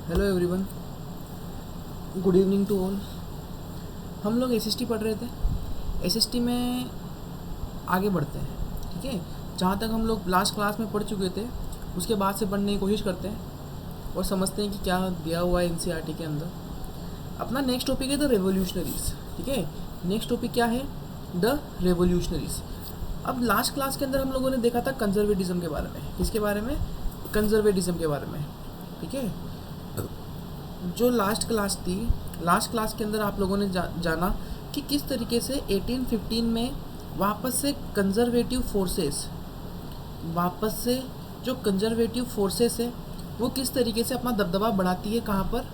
Hello everyone, good evening to all. हम लोग SST पढ़ रहे थे। एसएसटी में आगे बढ़ते हैं, ठीक है। जहाँ तक हम लोग लास्ट क्लास में पढ़ चुके थे उसके बाद से पढ़ने की कोशिश करते हैं और समझते हैं कि क्या दिया हुआ है एनसीईआरटी के अंदर। अपना नेक्स्ट टॉपिक है द रेवोल्यूशनरीज, ठीक है। नेक्स्ट टॉपिक क्या है? The revolutionaries. अब लास्ट क्लास के अंदर हम लोगों ने देखा था कंजर्वेटिज्म के बारे में। किसके बारे में? कंजर्वेटिज्म के बारे में, ठीक है। जो लास्ट क्लास थी, लास्ट क्लास के अंदर आप लोगों ने जाना कि किस तरीके से 1815 में वापस से जो कंजर्वेटिव फोर्सेस है वो किस तरीके से अपना दबदबा बढ़ाती है। कहाँ पर?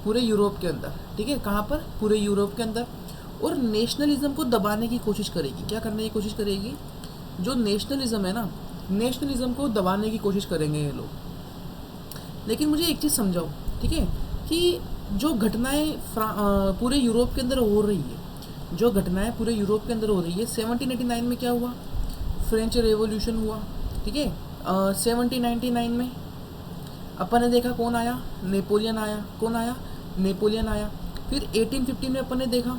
पूरे यूरोप के अंदर, ठीक है। कहाँ पर? पूरे यूरोप के अंदर। और नेशनलिज्म को दबाने की कोशिश करेगी। क्या करने की कोशिश करेगी? जो नेशनलिज्म है ना, नेशनलिज्म को दबाने की कोशिश करेंगे ये लोग। लेकिन मुझे एक चीज़ समझाओ, ठीक है, कि जो घटनाएं पूरे यूरोप के अंदर हो रही है, जो घटनाएं पूरे यूरोप के अंदर हो रही है, 1789 में क्या हुआ? फ्रेंच रेवोल्यूशन हुआ, ठीक है। 1799 में अपन ने देखा कौन आया? नेपोलियन आया। कौन आया? नेपोलियन आया। फिर 1815 में अपन ने देखा,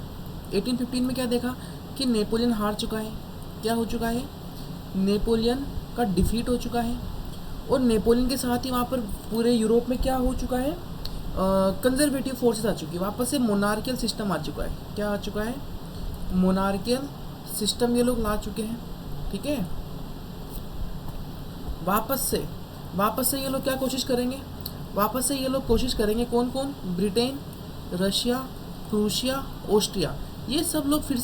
1815 में क्या देखा कि नेपोलियन हार चुका है। क्या हो चुका है? नेपोलियन का डिफीट हो चुका है। और नेपोलियन के साथ ही वहाँ पर पूरे यूरोप में क्या हो चुका है? कंजर्वेटिव फोर्सेस आ चुकी है। वापस से मोनार्कियल सिस्टम आ चुका है। क्या आ चुका है? मोनार्कियल सिस्टम ये लोग ला चुके हैं, ठीक है। वापस से ये लोग क्या कोशिश करेंगे? वापस से ये लोग कोशिश करेंगे, कौन कौन? ब्रिटेन, रशिया, प्रूशिया, ऑस्ट्रिया, ये सब लोग फिर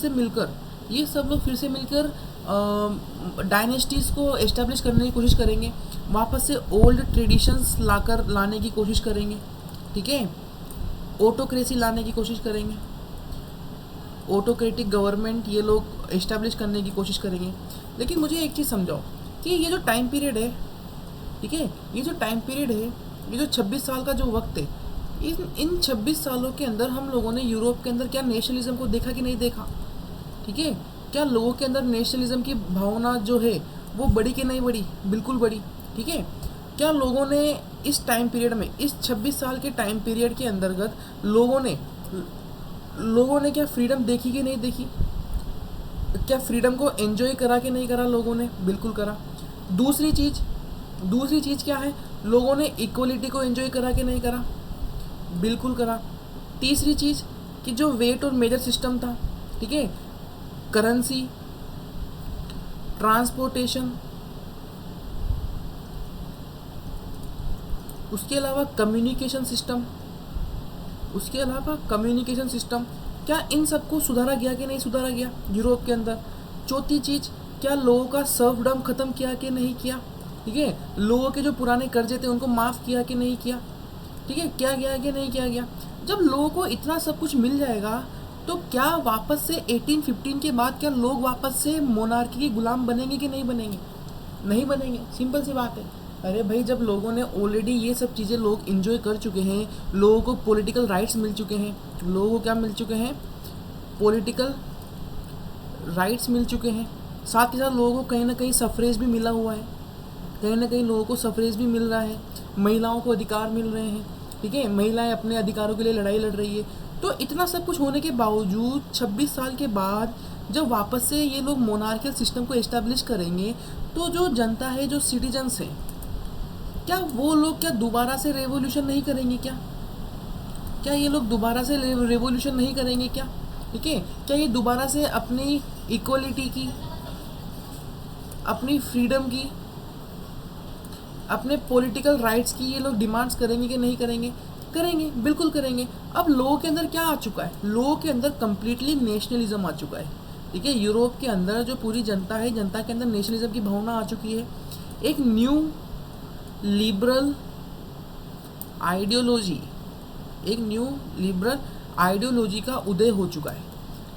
से मिलकर डायनेस्टीज़ को एस्टेब्लिश करने की कोशिश करेंगे। वापस से ओल्ड ट्रेडिशंस लाने की कोशिश करेंगे, ठीक है। ऑटोक्रेसी लाने की कोशिश करेंगे, ऑटोक्रेटिक गवर्नमेंट ये लोग एस्टेब्लिश करने की कोशिश करेंगे। लेकिन मुझे एक चीज़ समझाओ कि ये जो टाइम पीरियड है, ठीक है, ये जो टाइम पीरियड है, ये जो 26 साल का जो वक्त है, इन 26 सालों के अंदर हम लोगों ने यूरोप के अंदर क्या नेशनलिज्म को देखा कि नहीं देखा? ठीक है। क्या लोगों के अंदर नेशनलिज्म की भावना जो है वो बढ़ी कि नहीं बढ़ी? बिल्कुल बढ़ी, ठीक है। क्या लोगों ने इस टाइम पीरियड में, इस 26 साल के टाइम पीरियड के अंतर्गत लोगों ने क्या फ्रीडम देखी कि नहीं देखी? क्या फ्रीडम को एंजॉय करा कि नहीं करा लोगों ने? बिल्कुल करा। दूसरी चीज़ क्या है? लोगों ने इक्वलिटी को एंजॉय करा कि नहीं करा? बिल्कुल करा। तीसरी चीज़ कि जो वेट और मेजर सिस्टम था, ठीक है, करेंसी, ट्रांसपोर्टेशन, उसके अलावा कम्युनिकेशन सिस्टम, क्या इन सबको सुधारा गया कि नहीं सुधारा गया यूरोप के अंदर? चौथी चीज़, क्या लोगों का सर्वडम ख़त्म किया कि नहीं किया? ठीक है। लोगों के जो पुराने कर्जे थे उनको माफ़ किया कि नहीं किया? ठीक है, क्या गया कि नहीं किया गया? जब लोगों को इतना सब कुछ मिल जाएगा तो क्या वापस से 1815 के बाद क्या लोग वापस से मोनार्की के गुलाम बनेंगे कि नहीं बनेंगे? नहीं बनेंगे। सिंपल सी बात है। अरे भाई, जब लोगों ने ऑलरेडी ये सब चीज़ें लोग इन्जॉय कर चुके हैं, लोगों को पॉलिटिकल राइट्स मिल चुके हैं, लोगों को क्या मिल चुके हैं? पॉलिटिकल राइट्स मिल चुके हैं। साथ ही साथ लोगों को कहीं ना कहीं सफरेज भी मिला हुआ है, कहीं ना कहीं लोगों को सफरेज भी मिल रहा है, महिलाओं को अधिकार मिल रहे हैं, ठीक है, महिलाएं अपने अधिकारों के लिए लड़ाई लड़ रही है। तो इतना सब कुछ होने के बावजूद 26 साल के बाद जब वापस से ये लोग मोनार्कियल सिस्टम को एस्टेब्लिश करेंगे तो जो जनता है, जो सिटीजन्स हैं, क्या वो लोग क्या दोबारा से रेवोल्यूशन नहीं करेंगे? क्या ये लोग दोबारा से रेवोल्यूशन नहीं करेंगे क्या? ठीक है। क्या ये दोबारा से अपनी इक्वलिटी की, अपनी फ्रीडम की, अपने पॉलिटिकल राइट्स की ये लोग डिमांड्स करेंगे कि नहीं करेंगे? करेंगे, बिल्कुल करेंगे। अब लोगों के अंदर क्या आ चुका है? लोगों के अंदर कम्प्लीटली नेशनलिज्म आ चुका है, ठीक है। यूरोप के अंदर जो पूरी जनता है, जनता के अंदर नेशनलिज्म की भावना आ चुकी है। एक न्यू लिबरल आइडियोलॉजी का उदय हो चुका है।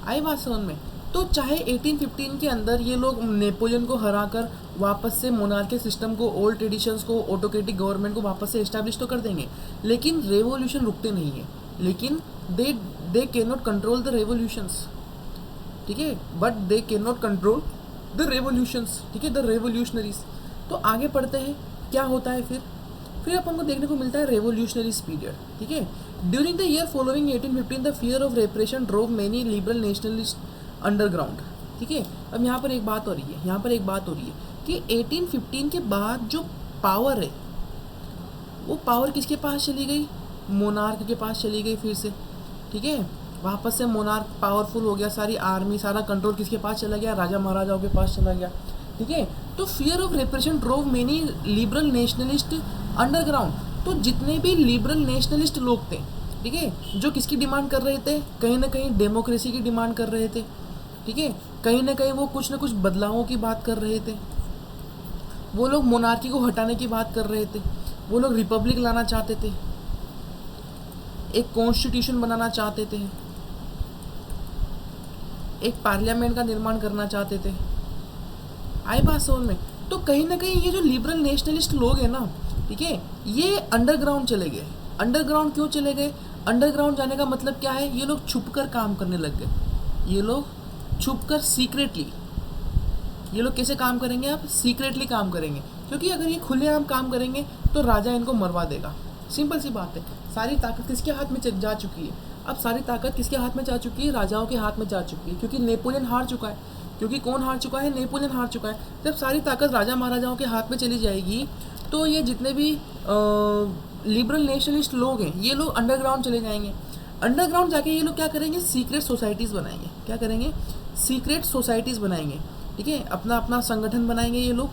आई बात समझ में? तो चाहे 1815 के अंदर ये लोग नेपोलियन को हराकर वापस से मोनार्कियल सिस्टम को, ओल्ड ट्रेडिशंस को, ऑटोक्रेटिक गवर्नमेंट को वापस से एस्टैब्लिश तो कर देंगे, लेकिन रेवोल्यूशन रुकते नहीं है। लेकिन they can not control the revolutions, ठीक है, but they can not control the revolutions, ठीक है, द रेवोल्यूशनरीज। तो आगे पढ़ते हैं क्या होता है फिर फिर अपन को देखने को मिलता है रेवोल्यूशनरी पीरियड, ठीक है। During the year following 1815 the fear of रेप्रेशन drove many liberal nationalist underground, ठीक है। अब यहाँ पर एक बात हो रही है, कि 1815 के बाद जो पावर है वो पावर किसके पास चली गई, मोनार्क के पास चली गई फिर से, ठीक है। वापस से मोनार्क पावरफुल हो गया, सारी आर्मी सारा कंट्रोल किसके पास चला गया, राजा महाराजाओं के पास चला गया, ठीक है। तो fear of रेप्रेशन drove many liberal nationalist underground, तो जितने भी लिबरल नेशनलिस्ट लोग थे, ठीक है, जो किसकी डिमांड कर रहे थे, कहीं ना कहीं डेमोक्रेसी की डिमांड कर रहे थे, ठीक है, कहीं ना कहीं वो कुछ ना कुछ बदलावों की बात कर रहे थे, वो लोग मोनार्की को हटाने की बात कर रहे थे, वो लोग रिपब्लिक लाना चाहते थे, एक कॉन्स्टिट्यूशन बनाना चाहते थे, एक पार्लियामेंट का निर्माण करना चाहते थे। आई बात समझ में? तो कहीं ना कहीं ये जो लिबरल नेशनलिस्ट लोग हैं ना, ठीक है, ये अंडरग्राउंड चले गए। अंडरग्राउंड क्यों चले गए? अंडरग्राउंड जाने का मतलब क्या है, ये लोग छुपकर काम करने लग गए, ये लोग छुपकर सीक्रेटली, ये लोग कैसे काम करेंगे, आप सीक्रेटली काम करेंगे, क्योंकि अगर ये खुलेआम काम करेंगे तो राजा इनको मरवा देगा। सिंपल सी बात है, सारी ताकत किसके हाथ में जा चुकी है, अब सारी ताकत किसके हाथ में जा चुकी है, राजाओं के हाथ में जा चुकी है, क्योंकि नेपोलियन हार चुका है, क्योंकि कौन हार चुका है, नेपोलियन हार चुका है। जब सारी ताकत राजा महाराजाओं के हाथ में चली जाएगी तो ये जितने भी लिबरल नेशनलिस्ट लोग हैं ये लोग अंडरग्राउंड चले जाएंगे। अंडरग्राउंड जाके ये लोग क्या करेंगे, सीक्रेट सोसाइटीज़ बनाएंगे। क्या करेंगे, सीक्रेट सोसाइटीज़ बनाएंगे, ठीक है, अपना अपना संगठन बनाएंगे ये लोग,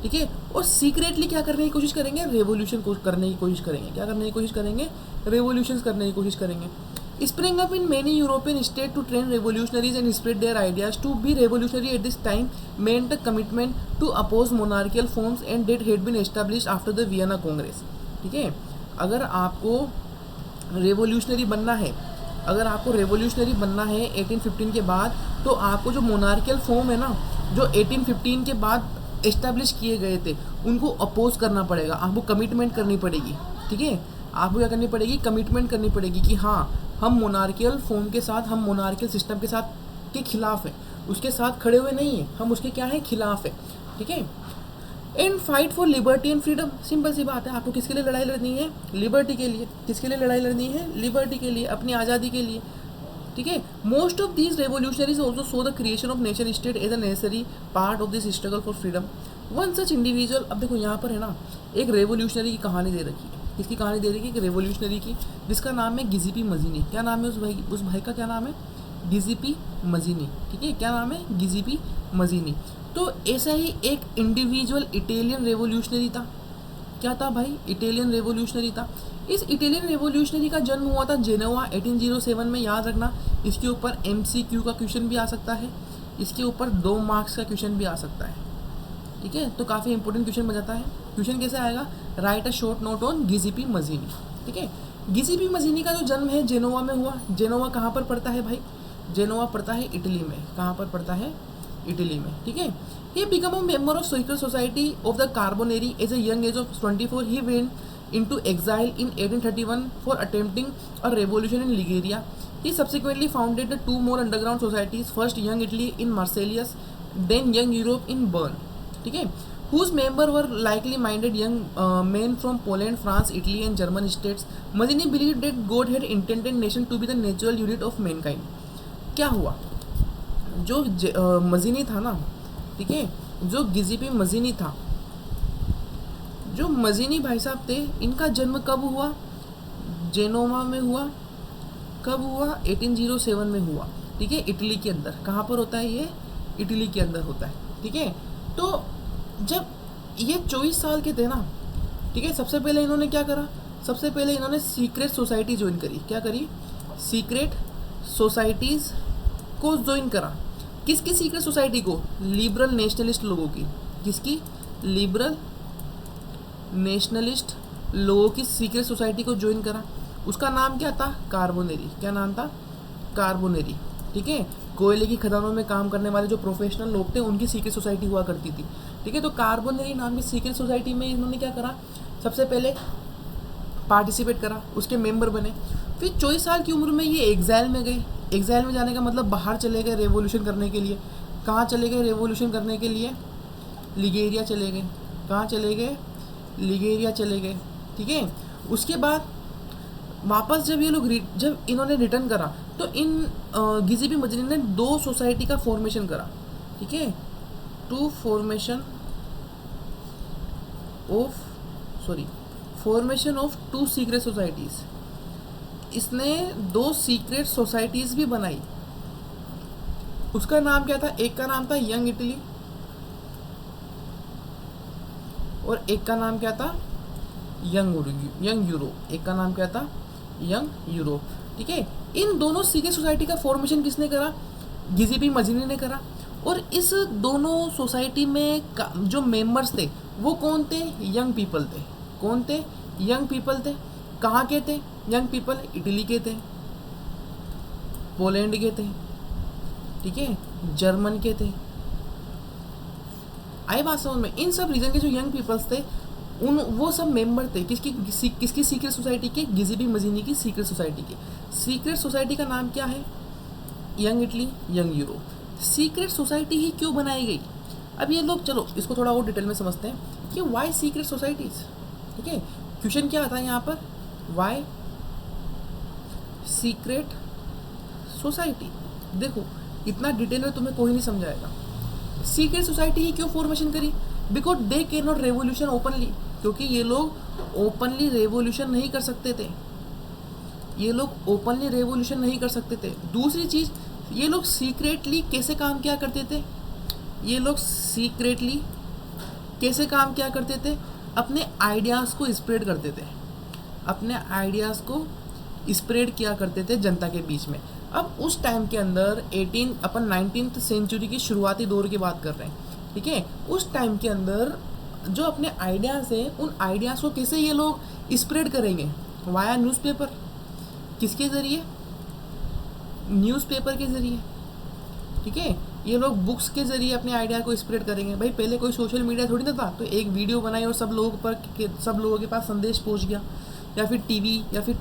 ठीक है, और सीक्रेटली क्या करने की कोशिश करेंगे, रेवोल्यूशन करने की कोशिश करेंगे। क्या करने की कोशिश करेंगे, रेवोल्यूशन करने की कोशिश करेंगे। Spring up in many European states to train revolutionaries and spread their ideas. To be revolutionary at this time meant a commitment to oppose monarchical forms and that had been established after the Vienna Congress. ठीक है, अगर आपको revolutionary बनना है, अगर आपको revolutionary बनना है 1815 के बाद, तो आपको जो मोनार्कियल फॉर्म है ना, जो 1815 के बाद एस्टेब्लिश किए गए थे, उनको अपोज करना पड़ेगा, आपको कमिटमेंट करनी पड़ेगी, ठीक है। आपको क्या करनी पड़ेगी, कमिटमेंट करनी पड़ेगी कि हाँ हम मोनार्कियल फॉर्म के साथ, हम मोनार्कियल सिस्टम के साथ के खिलाफ हैं, उसके साथ खड़े हुए नहीं हैं, हम उसके क्या हैं, खिलाफ है, ठीक है। And fight for liberty and freedom, simple सी बात है, आपको किसके लिए लड़ाई लड़नी है, लिबर्टी के लिए। किसके लिए लड़ाई लड़नी है, लिबर्टी के लिए, अपनी आज़ादी के लिए, ठीक है। Most of these revolutionaries also saw the creation of nation state as a necessary part of this struggle for freedom. One such individual, अब देखो यहाँ पर है ना, एक रेवोल्यूशनरी की कहानी दे रखी है। किसकी कहानी दे रही है, कि रेवोल्यूशनरी की, जिसका नाम है गिजिपी मजीनी। क्या नाम है उस भाई का क्या नाम है, गिजिपी मजीनी, ठीक है, क्या नाम है, गिजिपी मजीनी। तो ऐसा ही एक इंडिविजुअल इटालियन रेवोल्यूशनरी था। क्या था भाई, इटालियन रेवोल्यूशनरी था। इस इटालियन रेवोल्यूशनरी का जन्म हुआ था जेनोवा 1807 में। याद रखना, इसके ऊपर MCQ का क्वेश्चन भी आ सकता है, इसके ऊपर 2 मार्क्स का क्वेश्चन भी आ सकता है, ठीक है। तो काफ़ी इंपॉर्टेंट क्वेश्चन बन जाता है। क्वेश्चन कैसे आएगा, write a short note on Giuseppe Mazzini, ठीक है। गिजिपी मजीनी का जो जन्म है जेनोवा में हुआ। जेनोवा कहाँ पर पड़ता है भाई, जेनोवा पड़ता है इटली में। कहाँ पर पड़ता है, इटली में, ठीक है। He become a member of secret society of the Carbonari as a young age of 24। He went into exile in 1831 for attempting a revolution in Liguria. He subsequently founded the 2 more underground societies, first young Italy in Marseilles, then young Europe in Bern, ठीक है। Whose member were likely minded young men from Poland, France, Italy and German states. Mazzini believed that God had intended nation to be the natural unit of mankind. क्या हुआ, जो मजीनी था ना, ठीक है, जो गिजिपी मजीनी था, जो मजीनी भाई साहब थे, इनका जन्म कब हुआ, जेनोवा में हुआ। कब हुआ, 1807 में हुआ, ठीक है, इटली के अंदर। कहाँ पर होता है ये, इटली के अंदर होता है, ठीक है। तो जब ये 24 साल के थे ना, ठीक है, सबसे पहले इन्होंने क्या करा, सबसे पहले इन्होंने सीक्रेट सोसाइटी ज्वाइन करी। क्या करी, सीक्रेट सोसाइटीज़ को ज्वाइन करा। किसकी सीक्रेट सोसाइटी को, लिबरल नेशनलिस्ट लोगों की। किसकी, लिबरल नेशनलिस्ट लोगों की सीक्रेट सोसाइटी को ज्वाइन करा। उसका नाम क्या था, कार्बोनेरी। क्या नाम था, कार्बोनेरी, ठीक है। कोयले की खदानों में काम करने वाले जो प्रोफेशनल लोग थे उनकी सीक्रेट सोसाइटी हुआ करती थी, ठीक है। तो कार्बोनेरी नाम की सीक्रेट सोसाइटी में इन्होंने क्या करा, सबसे पहले पार्टिसिपेट करा, उसके मेंबर बने। फिर 24 साल की उम्र में ये एग्जाइल में गए। एग्जाइल में जाने का मतलब बाहर चले गए रेवोल्यूशन करने के लिए। कहाँ चले गए रेवोल्यूशन करने के लिए, लिगेरिया चले गए। कहाँ चले गए, लिगेरिया चले गए, ठीक है। उसके बाद वापस जब ये लोग जब इन्होंने रिटर्न करा तो इन गिज़िबी मजनी ने 2 सोसाइटी का फॉर्मेशन करा, ठीक है, फॉर्मेशन ऑफ 2 सीक्रेट सोसाइटीज़। इसने 2 सीक्रेट सोसाइटीज़ भी बनाई। उसका नाम क्या था? एक का नाम था यंग इटली और एक का नाम क्या था? Young Europe. एक का नाम क्या था? यंग यूरोप, ठीक है। इन दोनों सीक्रेट सोसाइटी का फॉर्मेशन किसने करा? गिज़िबी मजनी ने करा। और इस दोनों सोसाइटी में जो मेंबर्स थे वो कौन थे? यंग पीपल थे। कौन थे? यंग पीपल थे। कहाँ के थे यंग पीपल? इटली के थे, पोलैंड के थे, ठीक है, जर्मन के थे। आई बात समझ में? इन सब रीजन के जो यंग पीपल्स थे वो सब मेंबर थे किसकी सीक्रेट सोसाइटी के? गिज़िबी मजनी की सीक्रेट सोसाइटी के। सीक्रेट सोसाइटी का नाम क्या है? Young Italy, young Europe. Secret society ही क्यों बनाई गई? अब ये लोग, चलो इसको थोड़ा और डिटेल में समझते हैं कि वाई सीक्रेट सोसाइटीज, ठीक है। क्वेश्चन क्या आता है यहाँ पर? Why secret society. देखो इतना डिटेल में तुम्हें कोई नहीं समझाएगा। सीक्रेट सोसाइटी ही क्यों फॉर्मेशन करी? Because they can not revolution openly, क्योंकि ये लोग ओपनली रेवोल्यूशन नहीं कर सकते थे। ये लोग ओपनली रेवोल्यूशन नहीं कर सकते थे। दूसरी चीज़, ये लोग सीक्रेटली कैसे काम किया करते थे? ये लोग सीक्रेटली कैसे काम किया करते थे? अपने आइडियाज़ को स्प्रेड करते थे। अपने आइडियाज़ को स्प्रेड किया करते थे जनता के बीच में। अब उस टाइम के अंदर 19th सेंचुरी की शुरुआती दौर की बात कर रहे हैं, ठीक है। उस टाइम के अंदर जो अपने आइडियाज़ हैं उन आइडियाज़ को कैसे ये लोग स्प्रेड करेंगे? Via newspaper. किसके ज़रिए? न्यूज़पेपर के ज़रिए, ठीक है। ये लोग बुक्स के ज़रिए अपने आइडिया को स्प्रेड करेंगे। भाई पहले कोई सोशल मीडिया थोड़ी ना था, तो एक वीडियो बनाई और सब लोगों के पास संदेश पहुंच गया, या फिर टीवी या फिर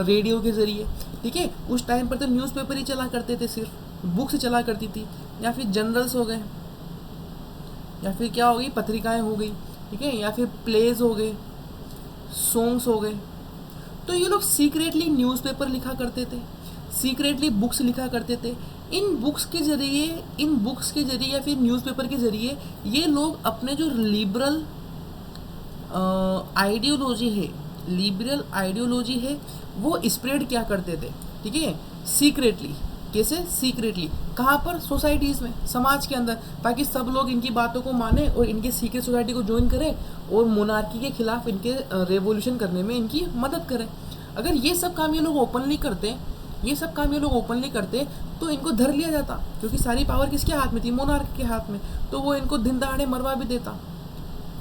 रेडियो के ज़रिए, ठीक है। उस टाइम पर तो न्यूज़पेपर ही चला करते थे, सिर्फ बुक्स चला करती थी, या फिर जर्नल्स हो गए, या फिर क्या हो गई, पत्रिकाएं हो गई, ठीक है, या फिर प्लेज हो गए, सॉन्ग्स हो गए। तो ये लोग सीक्रेटली न्यूज़पेपर लिखा करते थे, सीक्रेटली बुक्स लिखा करते थे। इन बुक्स के ज़रिए या फिर न्यूज़पेपर के ज़रिए ये लोग अपने जो लिबरल आइडियोलॉजी है वो स्प्रेड क्या करते थे, ठीक है, सीक्रेटली। कैसे? सीक्रेटली। कहाँ पर? सोसाइटीज़ में, समाज के अंदर, ताकि सब लोग इनकी बातों को माने और इनके सीक्रेट सोसाइटी को ज्वाइन करें और मोनार्की के खिलाफ इनके रेवोल्यूशन करने में इनकी मदद करें। अगर ये सब काम ये लोग ओपनली करते तो इनको धर लिया जाता, क्योंकि सारी पावर किसके हाथ में थी? मोनार्क के हाथ में। तो वो इनको दिन दहाड़े मरवा भी देता।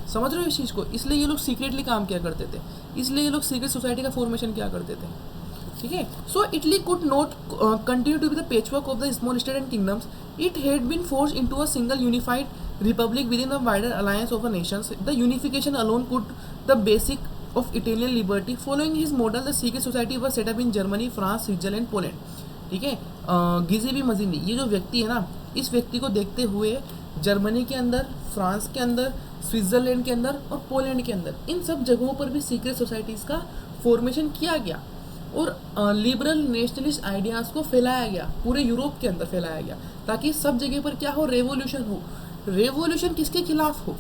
समझ रहे हो इस चीज़ को? इसलिए ये लोग सीक्रेटली काम किया करते थे, इसलिए ये लोग सीक्रेट सोसाइटी का फॉर्मेशन किया करते थे, ठीक है। So Italy could not continue to be the patchwork of the small state and kingdoms. It had been forced into a single unified republic with in the wider alliance of a nations. The unification alone put the basic of Italian liberty. Following his model, the secret society was set up in Germany, France, Switzerland, Poland, ठीक है। गिज़िबी मजनी, ये जो व्यक्ति है ना, इस व्यक्ति को देखते हुए जर्मनी के अंदर, फ्रांस के अंदर, स्विट्ज़रलैंड के अंदर और पोलैंड के अंदर, इन सब जगहों पर भी सीक्रेट सोसाइटीज़ का फॉर्मेशन किया गया और लिबरल नेशनलिस्ट आइडियाज़ को फैलाया गया, पूरे यूरोप के अंदर फैलाया गया, ताकि सब जगह पर क्या हो? रेवोल्यूशन हो। रेवोल्यूशन किसके खिलाफ हो?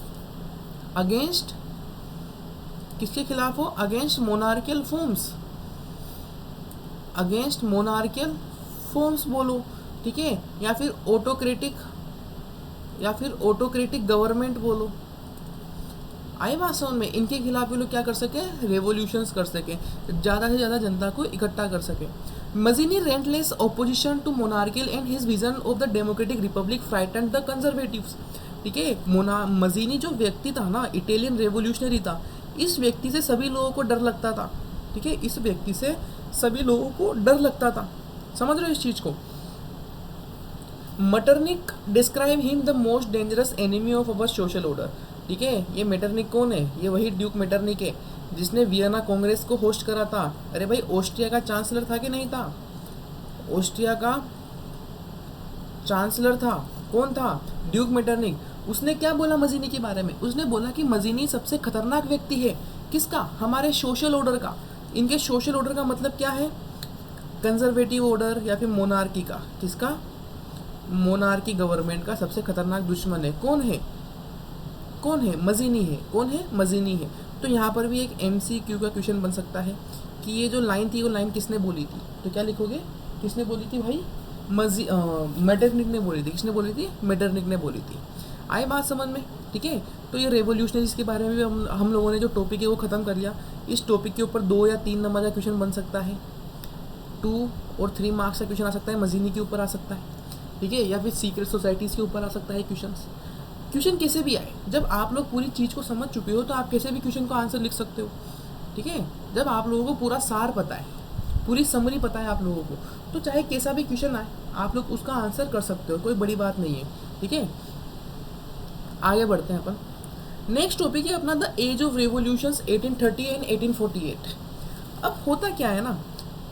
किसके खिलाफ हो? अगेंस्ट मोनार्कियल फॉर्म्स बोलो, ठीक है, या फिर ऑटोक्रेटिक गवर्नमेंट बोलो। आई बात समझ में? इनके खिलाफ ये लोग क्या कर सके? रेवोल्यूशंस कर सके, ज़्यादा से ज़्यादा जनता को इकट्ठा कर सके। Mazzini relentless opposition to monarchical and his vision of the democratic republic frighten the conservatives, ठीक है। मजीनी जो व्यक्ति था ना, इटालियन रेवोल्यूशनरी था, इस व्यक्ति से सभी लोगों को डर लगता था, ठीक है। इस व्यक्ति से सभी लोगों को डर लगता था। समझ रहे हो इस चीज़ को? Metternich describe him the most dangerous enemy of our social order, ठीक है। ये मेटरनिक कौन है? ये वही ड्यूक मेटरनिक है जिसने वियना कांग्रेस को होस्ट करा था। अरे भाई, ऑस्ट्रिया का चांसलर था कि नहीं था? ऑस्ट्रिया का चांसलर था, कौन था? Duke Metternich. उसने क्या बोला मजीनी के बारे में? उसने बोला कि मजीनी सबसे खतरनाक व्यक्ति है किसका? हमारे सोशल ऑर्डर का। इनके सोशल ऑर्डर का मतलब क्या है? कंजर्वेटिव ऑर्डर या फिर मोनार्की का। किसका? मोनार्की गवर्नमेंट का सबसे खतरनाक दुश्मन है। कौन है? कौन है? मजीनी है। कौन है? मजीनी है। तो यहाँ पर भी एक MCQ का क्वेश्चन बन सकता है कि ये जो लाइन थी वो लाइन किसने बोली थी? तो क्या लिखोगे? किसने बोली थी भाई? मेटरनिक ने बोली थी। किसने बोली थी? मेटरनिक ने बोली थी। आई बात समझ में? ठीक है। तो ये रेवोल्यूशनरीज के बारे में भी हम लोगों ने जो टॉपिक है वो ख़त्म कर लिया। इस टॉपिक के ऊपर 2 या 3 नंबर का क्वेश्चन बन सकता है, 2 और 3 मार्क्स का क्वेश्चन आ सकता है, मजीनी के ऊपर आ सकता है, ठीक है, या फिर सीक्रेट सोसाइटीज़ के ऊपर आ सकता है क्वेश्चन कैसे भी आए। जब आप लोग पूरी चीज़ को समझ चुके हो तो आप कैसे भी क्वेश्चन का आंसर लिख सकते हो, ठीक है। जब आप लोगों को पूरा सार पता है, पूरी समरी पता है आप लोगों को, तो चाहे कैसा भी क्वेश्चन आए आप लोग उसका आंसर कर सकते हो, कोई बड़ी बात नहीं है, ठीक है। आगे बढ़ते हैं अपन। नेक्स्ट टॉपिक है अपना the age of revolutions 1830 and 1848। अब होता क्या है ना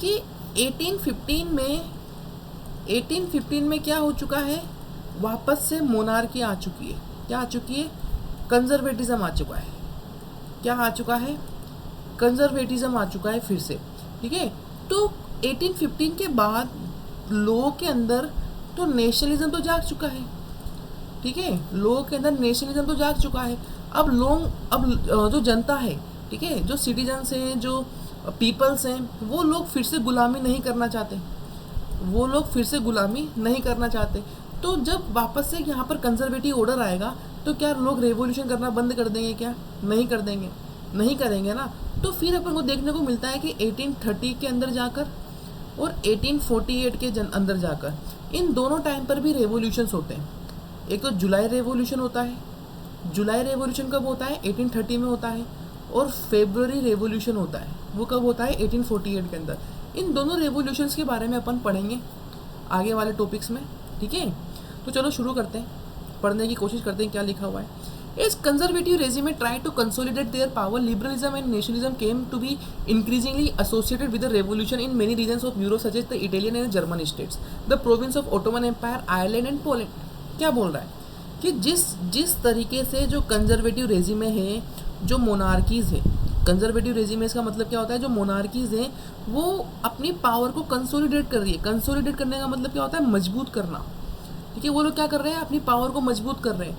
कि 1815 में क्या हो चुका है? वापस से मोनार्की आ चुकी है। क्या आ चुकी है? कंजर्वेटिज्म आ चुका है। क्या आ चुका है? कंजर्वेटिज्म आ चुका है फिर से, ठीक है। तो 1815 के बाद लोगों के अंदर तो नेशनलिज्म तो जाग चुका है, ठीक है, लोगों के अंदर नेशनलिज्म तो जाग चुका है। अब जो जनता है, ठीक है, जो सिटीजन्स हैं, जो पीपल्स हैं, वो लोग फिर से गुलामी नहीं करना चाहते, वो लोग फिर से गुलामी नहीं करना चाहते। तो जब वापस से यहाँ पर कंजर्वेटिव ऑर्डर आएगा तो क्या लोग रेवोल्यूशन करना बंद कर देंगे? क्या नहीं कर देंगे? नहीं करेंगे ना। तो फिर अपन को देखने को मिलता है कि 1830 के अंदर जाकर और 1848 के अंदर जाकर इन दोनों टाइम पर भी रेवोल्यूशंस होते हैं। एक तो जुलाई रेवोल्यूशन होता है। जुलाई रेवोल्यूशन कब होता है? 1830 में होता है। और फेब्रुअरी रेवोल्यूशन होता है, वो कब होता है? 1848 के अंदर। इन दोनों रेवोल्यूशंस के बारे में अपन पढ़ेंगे आगे वाले टॉपिक्स में, ठीक है। तो चलो शुरू करते हैं, पढ़ने की कोशिश करते हैं क्या लिखा हुआ है। As conservative regime tried to consolidate their power, liberalism and nationalism came to be increasingly associated with the revolution in many regions of Europe, such as the Italian and German states, the province of Ottoman Empire, Ireland and Poland। क्या बोल रहा है कि जिस तरीके से जो conservative रेजिमे है, जो मोनार्कीज है, कंजर्वेटिव रेजिमेस का मतलब क्या होता है? जो मोनार्कीज हैं वो अपनी पावर को कंसोलिडेट कर रही है। कंसोलिडेट करने का मतलब क्या होता है? मजबूत करना, ठीक है। वो लोग क्या कर रहे हैं? अपनी पावर को मजबूत कर रहे हैं।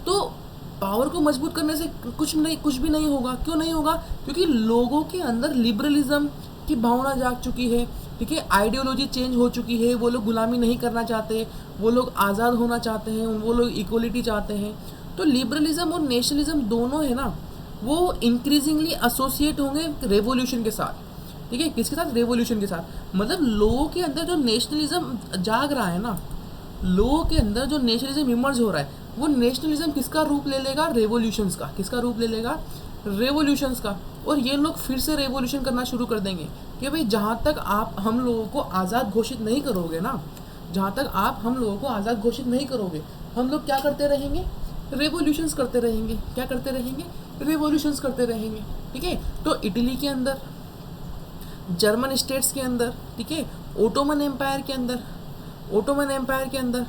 तो पावर को मजबूत करने से कुछ भी नहीं होगा। क्यों नहीं होगा? क्योंकि लोगों के अंदर लिबरलिज्म की भावना जाग चुकी है, ठीक है। आइडियोलॉजी चेंज हो चुकी है। वो लोग गुलामी नहीं करना चाहते, वो लोग आज़ाद होना चाहते हैं, वो लोग इक्वलिटी चाहते हैं। तो लिबरलिज्म और नेशनलिज्म दोनों है ना, वो इंक्रीजिंगली एसोसिएट होंगे रेवोल्यूशन के साथ, ठीक है। किसके साथ? रेवोल्यूशन के साथ। मतलब लोगों के अंदर जो नेशनलिज्म जाग रहा है ना, लोगों के अंदर जो नेशनलिज्म इमर्ज हो रहा है, वो नेशनलिज्म किसका रूप ले लेगा? रेवोल्यूशंस का। किसका रूप ले लेगा? रेवोल्यूशंस का। और ये लोग फिर से रेवोल्यूशन करना शुरू कर देंगे कि भाई जहाँ तक आप हम लोगों को आज़ाद घोषित नहीं करोगे ना, जहाँ तक आप हम लोगों को आज़ाद घोषित नहीं करोगे, हम लोग क्या करते रहेंगे? रेवोल्यूशंस करते रहेंगे। क्या करते रहेंगे? रेवोल्यूशंस करते रहेंगे, ठीक है। तो इटली के अंदर, जर्मन स्टेट्स के अंदर, ठीक है, ओटोमन एम्पायर के अंदर,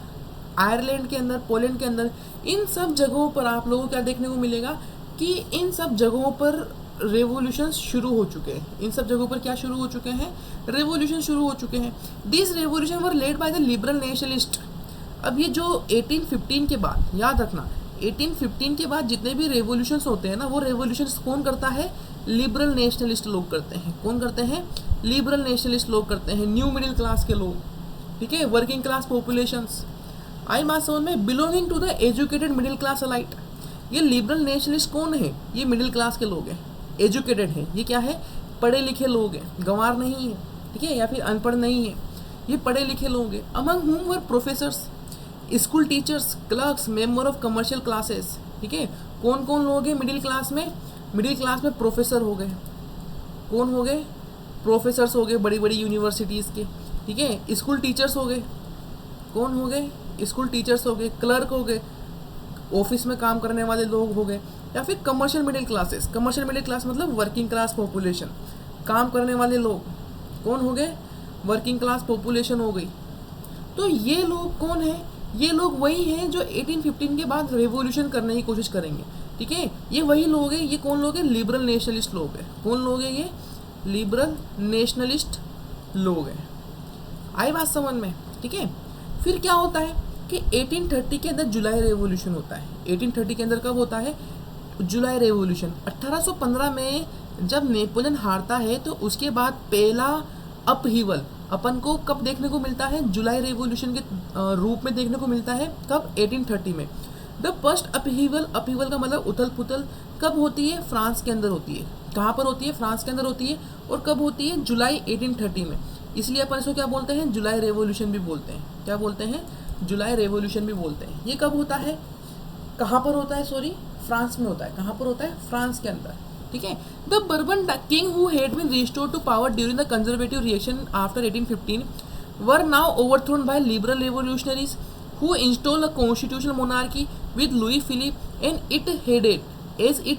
आयरलैंड के अंदर, पोलैंड के अंदर, इन सब जगहों पर आप लोगों को क्या देखने को मिलेगा कि इन सब जगहों पर रेवोल्यूशंस शुरू हो चुके हैं। इन सब जगहों पर क्या शुरू हो चुके हैं? रेवोल्यूशन शुरू हो चुके हैं। This revolution were led by the liberal nationalist. अब ये जो 1815 के बाद, याद रखना, 1815 के बाद जितने भी रेवोल्यूशंस होते हैं ना, वो रेवोल्यूशंस कौन करता है? लिबरल नेशनलिस्ट लोग करते हैं। कौन करते हैं? लिबरल नेशनलिस्ट लोग करते हैं। न्यू मिडिल क्लास के लोग, ठीक है, वर्किंग क्लास पॉपुलेशंस। आई बात समझ में? Belonging to the educated middle class elite. ये लिबरल नेशनलिस्ट कौन है? ये मिडिल क्लास के लोग हैं, एजुकेटेड हैं। ये क्या है? पढ़े लिखे लोग हैं, गंवार नहीं है, ठीक है, या फिर अनपढ़ नहीं है, ये पढ़े लिखे लोग हैं। Among whom were professors, school teachers, clerks, member of commercial classes, ठीक है। कौन कौन लोग हैं मिडिल क्लास में? मिडिल क्लास में प्रोफेसर हो गए। कौन हो गए? प्रोफेसर्स हो गए बड़ी बड़ी यूनिवर्सिटीज़ के, ठीक है। स्कूल टीचर्स हो गए। कौन हो गए? स्कूल टीचर्स हो गए। क्लर्क हो गए, ऑफिस में काम करने वाले लोग हो गए। या फिर commercial middle classes. Commercial middle class मतलब वर्किंग क्लास पॉपुलेशन, काम करने वाले लोग। कौन हो गए? वर्किंग क्लास पॉपुलेशन हो गई। तो ये लोग कौन है? ये लोग वही हैं जो 1815 के बाद रेवोल्यूशन करने की कोशिश करेंगे, ठीक ठीक है, ये वही लोग हैं, ये कौन लोग हैं, लिबरल नेशनलिस्ट लोग हैं। कौन लोग हैं ये, लिबरल नेशनलिस्ट लोग हैं। आई बात समझ में, ठीक है। फिर क्या होता है कि 1830 के अंदर जुलाई रेवोल्यूशन होता है। 1830 के अंदर कब होता है, जुलाई रेवोल्यूशन। 1815 में जब नेपोलियन हारता है तो उसके बाद पहला अपहीवल अपन को कब देखने को मिलता है, जुलाई रेवोल्यूशन के रूप में देखने को मिलता है। कब, 1830 में। द फर्स्ट अपहीवल, अपहीवल का मतलब उथल पुथल, कब होती है, फ्रांस के अंदर होती है। कहाँ पर होती है, फ्रांस के अंदर होती है। और कब होती है, जुलाई 1830 में। इसलिए अपन इसको क्या बोलते हैं, जुलाई रेवोल्यूशन भी बोलते हैं। क्या बोलते हैं, जुलाई रेवोल्यूशन भी बोलते हैं। ये कब होता है, कहाँ पर होता है, सॉरी, फ्रांस में होता है। कहाँ पर होता है, फ्रांस के अंदर, ठीक है। The Bourbon king who had been restored to power during the conservative reaction after 1815 were now overthrown by liberal revolutionaries who installed a constitutional monarchy with Louis Philippe and it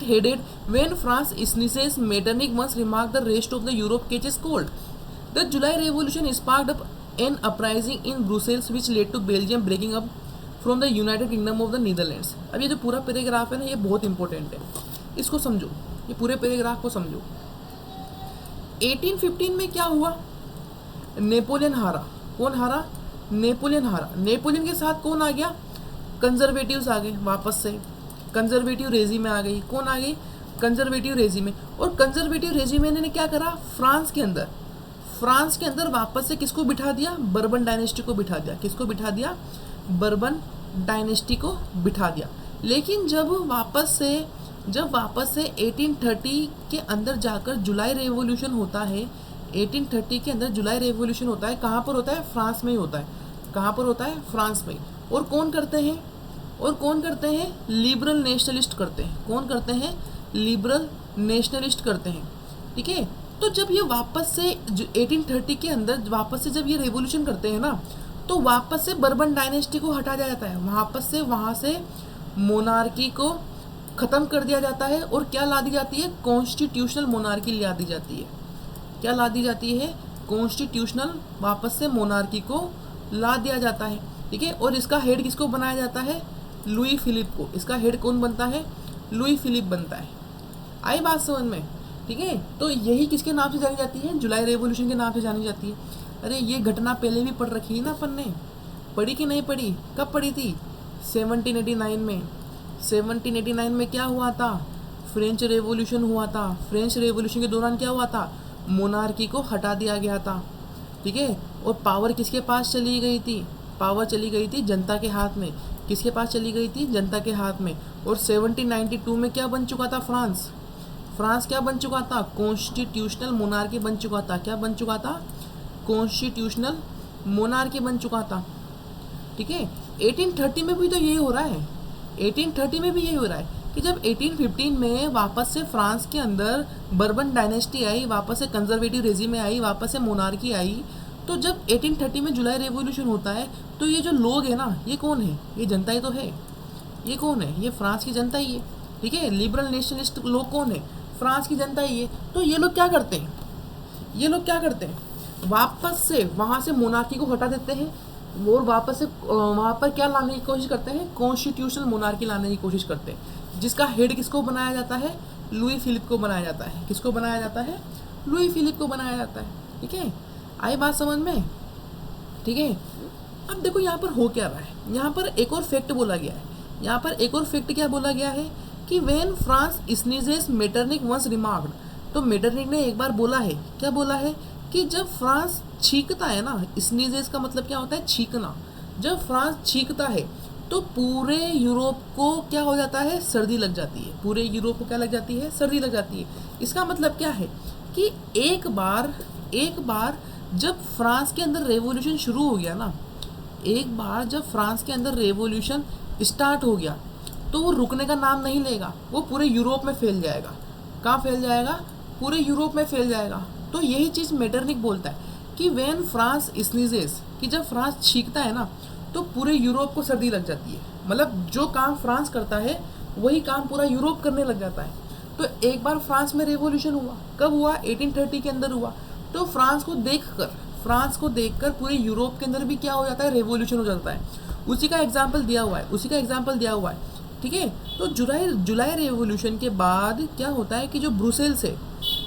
headed when France sneezes Metternich once remarked the rest of the Europe catches cold. The July Revolution sparked up an uprising in Brussels which led to Belgium breaking up from the United Kingdom of the Netherlands. अब ये जो पूरा paragraph है ना, ये बहुत important है, इसको समझो, ये पूरे पैराग्राफ को समझो। 1815 में क्या हुआ, नेपोलियन हारा। कौन हारा, नेपोलियन हारा। नेपोलियन के साथ कौन आ गया, कंजर्वेटिव्स आ गए वापस से, कंजर्वेटिव रेजिम में आ गई। कौन आ गई, कंजर्वेटिव रेजिम में। और कंजर्वेटिव रेजिम में ने क्या करा, फ्रांस के अंदर वापस से किसको बिठा दिया, बर्बन डायनेस्टी को बिठा दिया। किसको बिठा दिया, बर्बन डायनेस्टी को बिठा दिया। लेकिन जब वापस से 1830 के अंदर जाकर जुलाई रेवोल्यूशन होता है, 1830 के अंदर जुलाई रेवोल्यूशन होता है, कहाँ पर होता है, फ्रांस में ही होता है। कहाँ पर होता है, फ्रांस में। और कौन करते हैं, लिबरल नेशनलिस्ट करते हैं। कौन करते हैं, लिबरल नेशनलिस्ट करते हैं, ठीक है। तो जब ये वापस से 1830 के अंदर वापस से जब ये रेवोल्यूशन करते हैं ना, तो वापस से बर्बन डायनेस्टी को हटा दिया जाता है। वापस से वहाँ से मोनार्की को ख़त्म कर दिया जाता है और क्या ला दी जाती है, कॉन्स्टिट्यूशनल मोनार्की ला दी जाती है। क्या ला दी जाती है, कॉन्स्टिट्यूशनल, वापस से मोनार्की को ला दिया जाता है, ठीक है। और इसका हेड किसको बनाया जाता है, लुई फिलिप को। इसका हेड कौन बनता है, लुई फिलिप बनता है। आई बात समझ में, ठीक है। तो यही किसके नाम से जानी जाती है, जुलाई रेवोल्यूशन के नाम से जानी जाती है। अरे ये घटना पहले भी पढ़ रखी है ना अपन ने, पढ़ी कि नहीं पढ़ी, कब पढ़ी थी, 1789 में। 1789 में क्या हुआ था, फ्रेंच रेवोल्यूशन हुआ था। फ्रेंच रेवोल्यूशन के दौरान क्या हुआ था, मोनार्की को हटा दिया गया था, ठीक है। और पावर किसके पास चली गई थी, पावर चली गई थी जनता के हाथ में। किसके पास चली गई थी, जनता के हाथ में। और 1792 में क्या बन चुका था, फ्रांस क्या बन चुका था, कॉन्स्टिट्यूशनल मोनार्की बन चुका था। क्या बन चुका था, कॉन्स्टिट्यूशनल मोनार्की बन चुका था, ठीक है। 1830 में भी तो यही हो रहा है, 1830 में भी यही हो रहा है कि जब 1815 में वापस से फ्रांस के अंदर बर्बन डायनेस्टी आई, वापस से कंजर्वेटिव रेजिम में आई, वापस से मोनार्की आई, तो जब 1830 में जुलाई रेवोल्यूशन होता है तो ये जो लोग हैं ना, ये कौन है, ये जनता ही तो है। ये कौन है, ये फ्रांस की जनता ही है, ठीक है। लिबरल नेशनलिस्ट लोग कौन है, फ्रांस की जनता ही है। तो ये लोग क्या करते हैं, वापस से वहाँ से मोनार्की को हटा देते हैं और वापस से वहाँ पर क्या लाने की कोशिश करते हैं, कॉन्स्टिट्यूशनल मोनार्की लाने की कोशिश करते हैं, जिसका हेड किसको बनाया जाता है, लुई फिलिप को बनाया जाता है। किसको बनाया जाता है, लुई फिलिप को बनाया जाता है, ठीक है। आई बात समझ में, ठीक है। अब देखो यहाँ पर हो क्या रहा है, यहाँ पर एक और फैक्ट बोला गया है। यहाँ पर एक और फैक्ट क्या बोला गया है कि when France sneezes Metternich once remarked, तो मेटरनिक ने एक बार बोला है, क्या बोला है कि जब फ्रांस छींकता है ना, स्नीजेस का मतलब क्या होता है, छींकना। जब फ्रांस छींकता है तो पूरे यूरोप को क्या हो जाता है, सर्दी लग जाती है। पूरे यूरोप को क्या लग जाती है, सर्दी लग जाती है। इसका मतलब क्या है कि एक बार जब फ्रांस के अंदर रेवोल्यूशन शुरू हो गया ना, एक बार जब फ्रांस के अंदर रेवोल्यूशन स्टार्ट हो गया तो वो रुकने का नाम नहीं लेगा, वो पूरे यूरोप में फैल जाएगा। कहाँ फैल जाएगा, पूरे यूरोप में फैल जाएगा। तो यही चीज़ मेटरनिक बोलता है कि व्हेन फ्रांस स्नीजेस, कि जब फ्रांस छींकता है ना तो पूरे यूरोप को सर्दी लग जाती है। मतलब जो काम फ्रांस करता है वही काम पूरा यूरोप करने लग जाता है। तो एक बार फ्रांस में रेवोल्यूशन हुआ, कब हुआ, 1830 के अंदर हुआ। तो फ्रांस को देखकर पूरे यूरोप के अंदर भी क्या हो जाता है, रेवोल्यूशन हो जाता है। उसी का एग्जाम्पल दिया हुआ है ठीक है। तो जुलाई जुलाई रेवोल्यूशन के बाद क्या होता है कि जो ब्रुसेल्स है,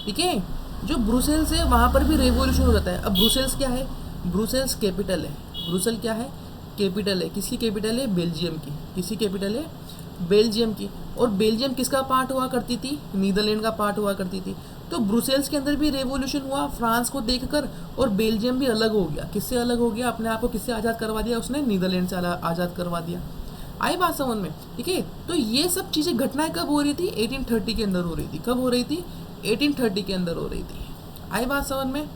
ठीक है, जो ब्रुसेल्स है वहाँ पर भी रेवोल्यूशन हो जाता है। अब ब्रुसेल्स क्या है, ब्रुसेल्स कैपिटल है, ब्रुसेल क्या है, कैपिटल है, किसकी कैपिटल है, बेल्जियम की, किसकी कैपिटल है, बेल्जियम की। और बेल्जियम किसका पार्ट हुआ करती थी, नीदरलैंड का पार्ट हुआ करती थी। तो ब्रुसेल्स के अंदर भी रेवोल्यूशन हुआ फ्रांस को देखकर, और बेल्जियम भी अलग हो गया। किससे अलग हो गया, अपने आप को किससे आज़ाद करवा दिया उसने, नीदरलैंड से आज़ाद करवा दिया। आई बात समझ में, ठीक है। तो ये सब चीज़ें घटनाएं कब हो रही थी, 1830 के अंदर हो रही थी। कब हो रही थी, 1830 के अंदर हो रही थी। आई बात समझ में,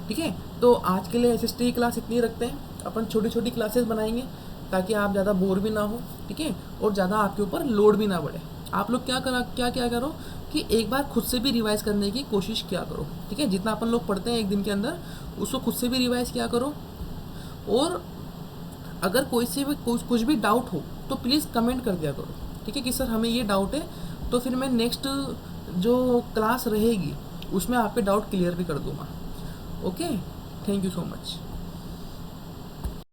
ठीक है। तो आज के लिए एसएसटी की क्लास इतनी रखते हैं, अपन छोटी छोटी क्लासेस बनाएंगे ताकि आप ज़्यादा बोर भी ना हो, ठीक है, और ज़्यादा आपके ऊपर लोड भी ना बढ़े। आप लोग क्या करो कि एक बार खुद से भी रिवाइज़ करने की कोशिश किया करो, ठीक है। जितना अपन लोग पढ़ते हैं एक दिन के अंदर, उसको खुद से भी रिवाइज़ किया करो। और अगर कुछ भी डाउट हो तो प्लीज़ कमेंट कर दिया करो, ठीक है, कि सर हमें ये डाउट है, तो फिर मैं नेक्स्ट जो क्लास रहेगी उसमें आपके डाउट क्लियर भी कर दूँगा। Okay, thank you so much.